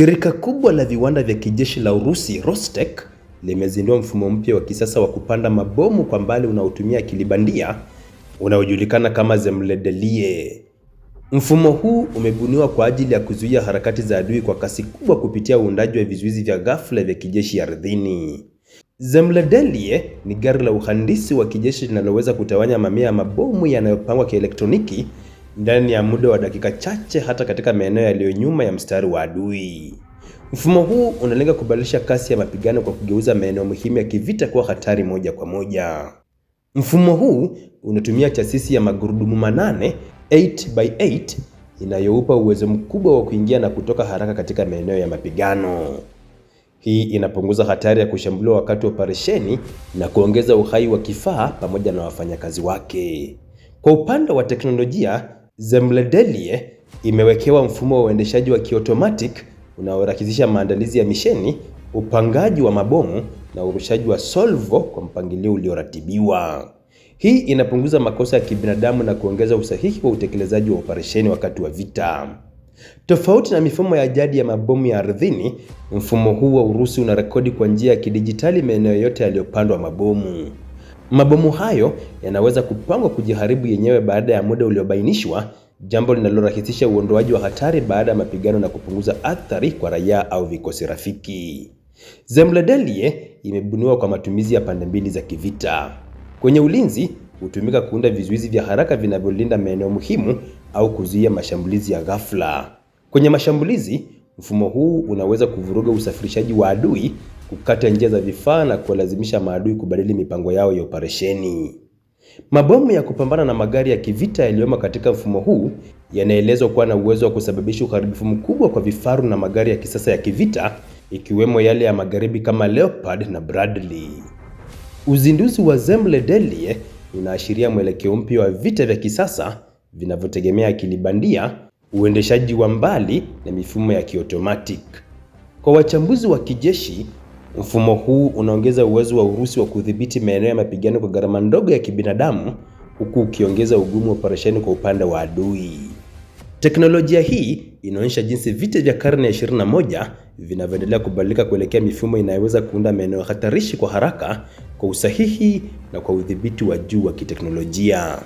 Shirika kubwa la viwanda vya kijeshi la Urusi, Rostec, limezindua mfumo mpya wa kisasa wa kupanda mabomu kwa mbali unaotumia akili bandia unaojulikana kama Zemlyadelie. Mfumo huu umebuniwa kwa ajili ya kuzuia harakati za adui kwa kasi kubwa kupitia uundaji wa vizuizi vya ghafla vya kijeshi ardhini. Zemlyadelie ni gari la uhandisi wa kijeshi linaloweza kutawanya mamia ya mabomu yanayopangwa kielektroniki ndani ya muda wa dakika chache, hata katika maeneo yaliyo nyuma ya mstari wa adui. Mfumo huu unalenga kubadilisha kasi ya mapigano kwa kugeuza maeneo muhimu ya kivita kuwa hatari moja kwa moja. Mfumo huu unatumia chasisi ya magurudumu manane 8x8 inayoupa uwezo mkubwa wa kuingia na kutoka haraka katika maeneo ya mapigano. Hii inapunguza hatari ya kushambuliwa wakati wa operesheni na kuongeza uhai wa kifaa pamoja na wafanyakazi wake. Kwa upande wa teknolojia, Zemlyadelie imewekewa mfumo wa uendeshaji wa kiotomatic unaorahisisha maandalizi ya misheni, upangaji wa mabomu na urushaji wa salvo kwa mpangilio ulioratibiwa. Hii inapunguza makosa ya kibinadamu na kuongeza usahihi wa utekelezaji wa operesheni wakati wa vita. Tofauti na mifumo ya jadi ya mabomu ya ardhini, mfumo huu wa Urusi unarekodi kwa njia ya kidijitali maeneo yote yaliyopandwa mabomu. Mabomu hayo yanaweza kupangwa kujiharibu yenyewe baada ya muda uliobainishwa, jambo linalorahisisha uondoaji wa hatari baada ya mapigano na kupunguza athari kwa raia au vikosi rafiki. Zemlyadelie imebuniwa kwa matumizi ya pande mbili za kivita. Kwenye ulinzi, hutumika kuunda vizuizi vya haraka vinavyolinda maeneo muhimu au kuzuia mashambulizi ya ghafla. Kwenye mashambulizi, mfumo huu unaweza kuvuruga usafirishaji wa adui, kukata njia za vifaa na kuwalazimisha maadui kubadili mipango yao ya operesheni. Mabomu ya kupambana na magari ya kivita yaliyomo katika mfumo huu yanaelezwa kuwa na uwezo wa kusababisha uharibifu mkubwa kwa vifaru na magari ya kisasa ya kivita, ikiwemo yale ya magharibi kama Leopard na Bradley. Uzinduzi wa Zemlyadelie unaashiria mwelekeo mpya wa vita vya kisasa vinavyotegemea akili bandia, uendeshaji wa mbali na mifumo ya kiotomatic. Kwa wachambuzi wa kijeshi, mfumo huu unaongeza uwezo wa Urusi wa kudhibiti maeneo ya mapigano kwa gharama ndogo ya kibinadamu, huku ukiongeza ugumu wa operesheni kwa upande wa adui. Teknolojia hii inaonyesha jinsi vita vya karne ya 21 vinavyoendelea kubadilika kuelekea mifumo inayoweza kuunda maeneo hatarishi kwa haraka, kwa usahihi na kwa udhibiti wa juu wa kiteknolojia.